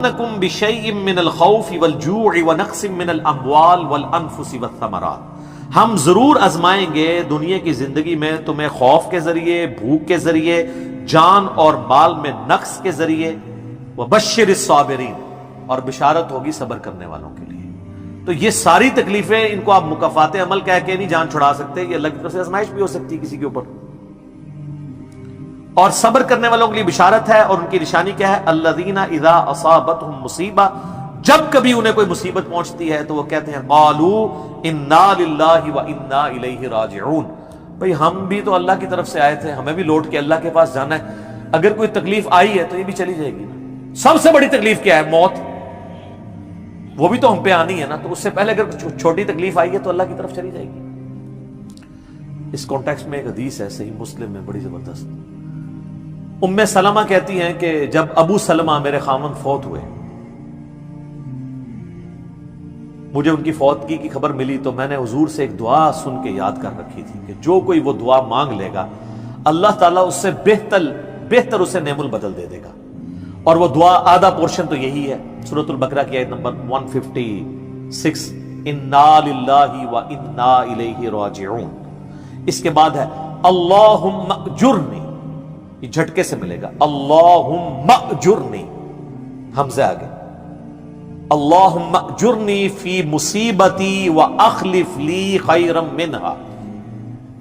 نَكُمْ بِشَيْءٍ مِّنَ الْخَوْفِ وَالْجُوعِ وَنَقْصٍ مِّنَ الْأَمْوَالِ وَالْأَنفُسِ وَالثَّمَرَاتِ، ہم ضرور آزمائیں گے دنیا کی زندگی میں تمہیں خوف کے ذریعے، بھوک کے ذریعے، جان اور مال میں نقص کے ذریعے، وَبَشِّرِ الصَّابِرِينَ، اور بشارت ہوگی صبر کرنے والوں کے لیے۔ تو یہ ساری تکلیفیں، ان کو آپ مکافات عمل کہہ کے نہیں جان چھڑا سکتے، یہ اللہ کی طرف سے آزمائش بھی ہو سکتی ہے کسی کے اوپر۔ اور صبر کرنے والوں کے لیے بشارت ہے، اور ان کی نشانی کیا ہے؟ الذین اذا اصابتهم مصیبہ، جب کبھی انہیں کوئی مصیبت پہنچتی ہے تو وہ کہتے ہیں قالوا انا للہ وانا الیہ راجعون، بھئی ہم بھی تو اللہ کی طرف سے آئے تھے، ہمیں بھی لوٹ کے اللہ کے پاس جانا ہے، اگر کوئی تکلیف آئی ہے تو یہ بھی چلی جائے گی نا۔ سب سے بڑی تکلیف کیا ہے؟ موت، وہ بھی تو ہم پہ آنی ہے نا، تو اس سے پہلے اگر چھوٹی تکلیف آئی ہے تو اللہ کی طرف چلی جائے گی۔ اس کانٹیکسٹ میں ایک حدیث ہے صحیح مسلم میں بڑی زبردست، ام سلمہ کہتی ہیں کہ جب ابو سلمہ میرے خاوند فوت ہوئے، مجھے ان کی فوتگی کی خبر ملی تو میں نے حضور سے ایک دعا سن کے یاد کر رکھی تھی کہ جو کوئی وہ دعا مانگ لے گا اللہ تعالیٰ اس سے بہتر اسے نعم البدل دے دے گا، اور وہ دعا آدھا پورشن تو یہی ہے، سورۃ البقرہ کی آیت نمبر 156، انا للہ وانا الیہ راجعون۔ اس کے بعد ہے اللہم اجرنی، یہ جھٹکے سے ملے گا، اللہم اجرنی، حمزہ آگے، اللہم اجرنی فی مصیبتی واخلف لی خیرا منہا،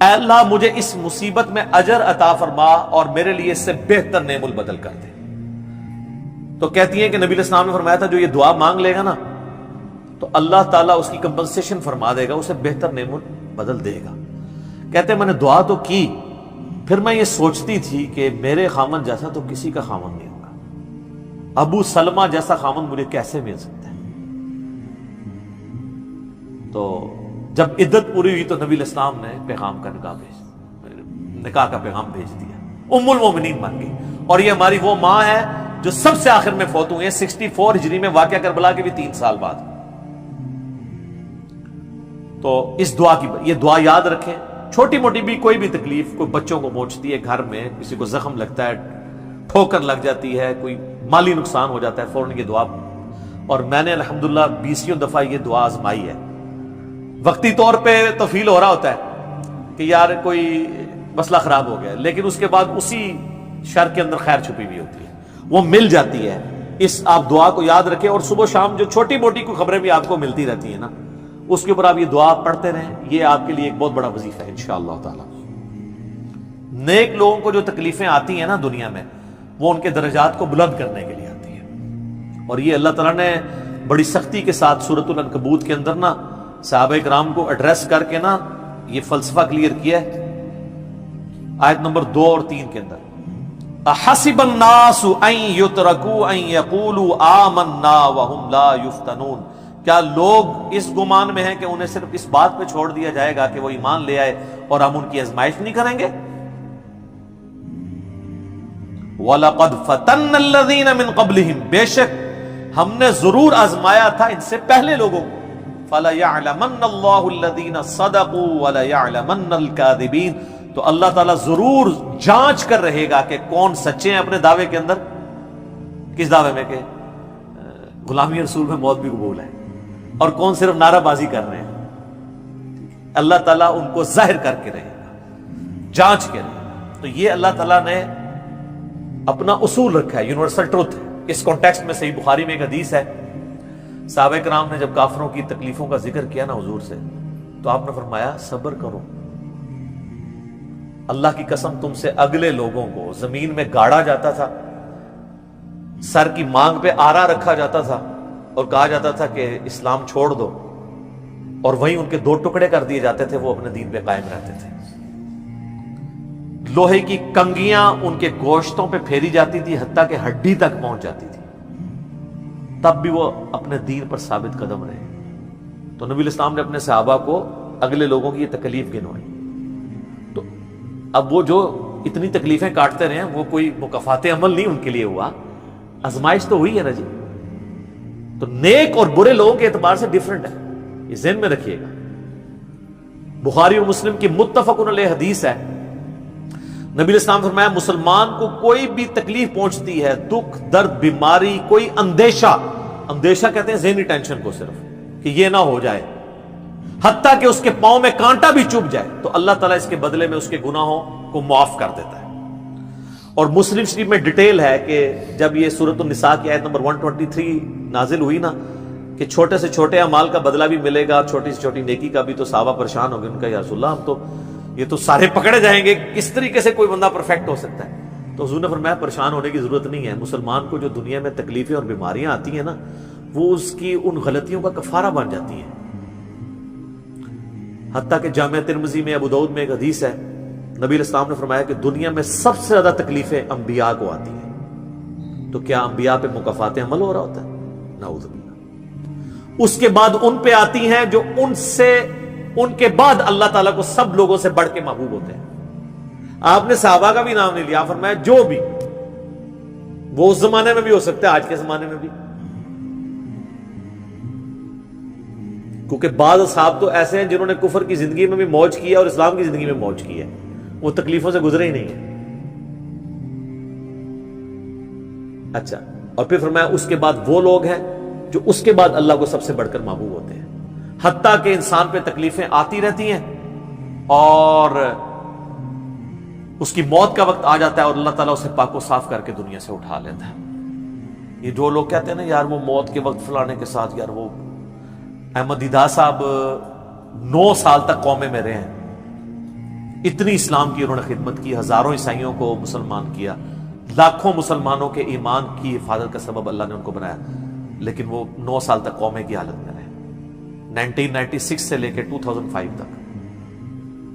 اے اللہ مجھے اس مصیبت میں اجر عطا فرما اور میرے لیے اس سے بہتر نعم البدل کر دے۔ تو کہتی ہیں کہ نبی علیہ السلام نے فرمایا تھا جو یہ دعا مانگ لے گا نا تو اللہ تعالیٰ اس کی کمپنسیشن فرما دے گا، اسے بہتر نعم البدل دے گا۔ کہتے ہیں میں نے دعا تو کی، پھر میں یہ سوچتی تھی کہ میرے خامن جیسا تو کسی کا خامن نہیں ہوگا، ابو سلمہ جیسا خامن مجھے کیسے مل سکتا ہے۔ تو جب عدت پوری ہوئی تو نبی علیہ السلام نے پیغام کا نکاح کا پیغام بھیج دیا، ام المومنین بن گئی، اور یہ ہماری وہ ماں ہے جو سب سے آخر میں فوت ہوئی ہیں 64 ہجری میں، واقعہ کربلا کے بھی 3 سال بعد۔ تو اس دعا کی یہ دعا یاد رکھیں، چھوٹی موٹی بھی کوئی بھی تکلیف، کوئی بچوں کو پہنچتی ہے گھر میں، کسی کو زخم لگتا ہے، ٹھوکر لگ جاتی ہے، کوئی مالی نقصان ہو جاتا ہے، فوراً یہ دعا، اور میں نے الحمدللہ 20 دفعہ یہ دعا آزمائی ہے۔ وقتی طور پہ تو فیل ہو رہا ہوتا ہے کہ یار کوئی مسئلہ خراب ہو گیا، لیکن اس کے بعد اسی شر کے اندر خیر چھپی ہوئی ہوتی ہے، وہ مل جاتی ہے۔ اس آپ دعا کو یاد رکھیں، اور صبح شام جو چھوٹی موٹی کوئی خبریں بھی آپ کو ملتی رہتی ہیں نا، اس کے اوپر آپ یہ دعا پڑھتے رہیں، یہ آپ کے لیے ایک بہت بڑا وظیفہ ہے انشاءاللہ تعالی۔ نیک لوگوں کو جو تکلیفیں آتی ہیں نا دنیا میں، وہ ان کے درجات کو بلند کرنے کے لیے آتی ہیں، اور یہ اللہ تعالیٰ نے بڑی سختی کے ساتھ سورۃ العنکبوت کے اندر نا صحابہ کرام کو ایڈریس کر کے نا یہ فلسفہ کلیئر کیا ہے، آیت نمبر 2 اور 3 کے اندر، احسب الناس ان یترکوا ان یقولوا آمنا وهم لا یفتنون، کیا لوگ اس گمان میں ہیں کہ انہیں صرف اس بات پہ چھوڑ دیا جائے گا کہ وہ ایمان لے آئے اور ہم ان کی آزمائش نہیں کریں گے؟ وَلَقَدْ فَتَنَّ الَّذِينَ مِن قَبْلِهِمْ، بے شک ہم نے ضرور آزمایا تھا ان سے پہلے لوگوں کو، فَلَيَعْلَمَنَّ اللَّهُ الَّذِينَ صَدَقُوا وَلَيَعْلَمَنَّ الْكَاذِبِينَ، تو اللہ تعالیٰ ضرور جانچ کر رہے گا کہ کون سچے ہیں اپنے دعوے کے اندر، کس دعوے میں کہ غلامی رسول میں موت بھی قبول ہے، اور کون صرف نعرہ بازی کر رہے ہیں۔ اللہ تعالیٰ ان کو ظاہر کر کے رہے گا، جانچ کے رہے۔ تو یہ اللہ تعالیٰ نے اپنا اصول رکھا ہے، یونیورسل ٹروتھ ہے۔ اس کانٹیکسٹ میں صحیح بخاری میں ایک حدیث ہے، صحابہ کرام نے جب کافروں کی تکلیفوں کا ذکر کیا نا حضور سے، تو آپ نے فرمایا صبر کرو، اللہ کی قسم تم سے اگلے لوگوں کو زمین میں گاڑا جاتا تھا، سر کی مانگ پہ آرا رکھا جاتا تھا اور کہا جاتا تھا کہ اسلام چھوڑ دو، اور وہیں ان کے 2 ٹکڑے کر دیے جاتے تھے، وہ اپنے دین پہ قائم رہتے تھے۔ لوہے کی کنگیاں ان کے گوشتوں پہ پھیری جاتی تھی، حتیٰ کہ ہڈی تک پہنچ جاتی تھی، تب بھی وہ اپنے دین پر ثابت قدم رہے۔ تو نبی علیہ السلام نے اپنے صحابہ کو اگلے لوگوں کی یہ تکلیف گنوائی۔ تو اب وہ جو اتنی تکلیفیں کاٹتے رہے ہیں، وہ کوئی مکافات عمل نہیں ان کے لیے ہوا، آزمائش تو ہوئی ہے نا جی۔ تو نیک اور برے لوگوں کے اعتبار سے ڈیفرنٹ ہے، یہ ذہن میں رکھیے گا۔ بخاری اور مسلم کی متفق علیہ حدیث ہے، نبی علیہ السلام نے فرمایا مسلمان کو کوئی بھی تکلیف پہنچتی ہے، دکھ، درد، بیماری، کوئی اندیشہ، اندیشہ کہتے ہیں ذہنی ٹینشن کو صرف، کہ یہ نہ ہو جائے، حتیٰ کہ اس کے پاؤں میں کانٹا بھی چبھ جائے، تو اللہ تعالیٰ اس کے بدلے میں اس کے گناہوں کو معاف کر دیتا ہے۔ اور مسلم شریف میں ڈیٹیل ہے کہ جب یہ سورۃ النساء کی آیت نمبر 123 نازل ہوئی نا، کہ چھوٹے سے چھوٹے اعمال کا بدلہ بھی ملے گا، چھوٹی سے چھوٹی نیکی کا بھی، تو صحابہ پریشان ہو گئے، ان کا یا رسول اللہ ہم تو یہ تو سارے پکڑے جائیں گے، کس طریقے سے کوئی بندہ پرفیکٹ ہو سکتا ہے؟ تو حضور نے فرمایا پریشان ہونے کی ضرورت نہیں ہے، مسلمان کو جو دنیا میں تکلیفیں اور بیماریاں آتی ہیں نا، وہ اس کی ان غلطیوں کا کفارہ بن جاتی ہیں۔ حتیٰ کہ جامعہ ترمذی میں، ابو داؤد میں ایک حدیث ہے، نبی علیہ السلام نے فرمایا کہ دنیا میں سب سے زیادہ تکلیفیں انبیاء کو آتی ہیں، تو کیا انبیاء پہ مکافات عمل ہو رہا ہوتا ہے؟ نعوذ باللہ۔ اس کے بعد ان پہ آتی ہیں جو ان کے بعد اللہ تعالیٰ کو سب لوگوں سے بڑھ کے محبوب ہوتے ہیں۔ آپ نے صحابہ کا بھی نام نہیں لیا، فرمایا جو بھی، وہ اس زمانے میں بھی ہو سکتا ہے، آج کے زمانے میں بھی، کیونکہ بعض اصحاب تو ایسے ہیں جنہوں نے کفر کی زندگی میں بھی موج کی ہے اور اسلام کی زندگی میں موج کی ہے، وہ تکلیفوں سے گزرے ہی نہیں ہیں۔ اچھا، اور پھر فرمایا اس کے بعد وہ لوگ ہیں جو اس کے بعد اللہ کو سب سے بڑھ کر محبوب ہوتے ہیں، حتیٰ کہ انسان پہ تکلیفیں آتی رہتی ہیں اور اس کی موت کا وقت آ جاتا ہے اور اللہ تعالیٰ اسے پاک و صاف کر کے دنیا سے اٹھا لیتا ہے۔ یہ جو لوگ کہتے ہیں نا یار وہ موت کے وقت فلانے کے ساتھ، یار وہ احمد دیدار صاحب 9 سال تک قومے میں رہے ہیں، اتنی اسلام کی انہوں نے خدمت کی، ہزاروں عیسائیوں کو مسلمان کیا، لاکھوں مسلمانوں کے ایمان کی حفاظت کا سبب اللہ نے ان کو بنایا، لیکن وہ 9 سال تک قومے کی حالت میں رہے، 1996 سے لے کے 2005 تک۔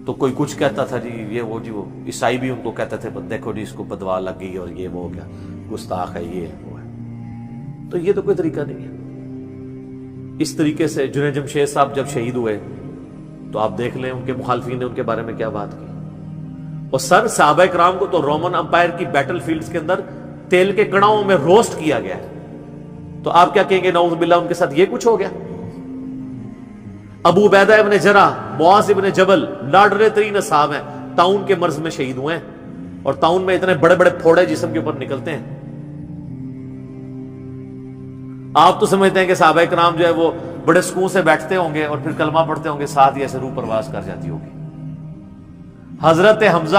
تو کوئی کچھ کہتا تھا جی یہ وہ عیسائی بھی ان کو کہتے تھے دیکھو جی اس کو بدوا لگ گئی اور یہ وہ ہو گیا، گستاخ ہے، یہ وہ ہے۔ تو یہ تو کوئی طریقہ نہیں ہے۔ اس طریقے سے جنید جمشید صاحب جب شہید ہوئے تو آپ دیکھ لیں ان کے مخالفین نے ان کے بارے میں کیا بات کی، اور سر صحابہ کرام کو تو رومن امپائر کی بیٹل فیلڈز کے اندر تیل کے کڑاؤں میں روسٹ کیا گیا ہے، تو آپ کیا کہیں گے نعوذ باللہ ان کے ساتھ یہ کچھ ہو گیا؟ ابو عبیدہ ابن جرح، معاذ ابن جبل لاڈلے ترین اصحاب ہیں، طاعون کے مرض میں شہید ہوئے ہیں، اور طاعون میں اتنے بڑے بڑے پھوڑے جسم کے اوپر نکلتے ہیں۔ آپ تو سمجھتے ہیں کہ صحابہ کرام جو ہے وہ بڑے سکون سے بیٹھتے ہوں گے اور پھر کلمہ پڑھتے ہوں گے، ساتھ ہی ایسے روح پرواز کر جاتی ہوگی۔ حضرت حمزہ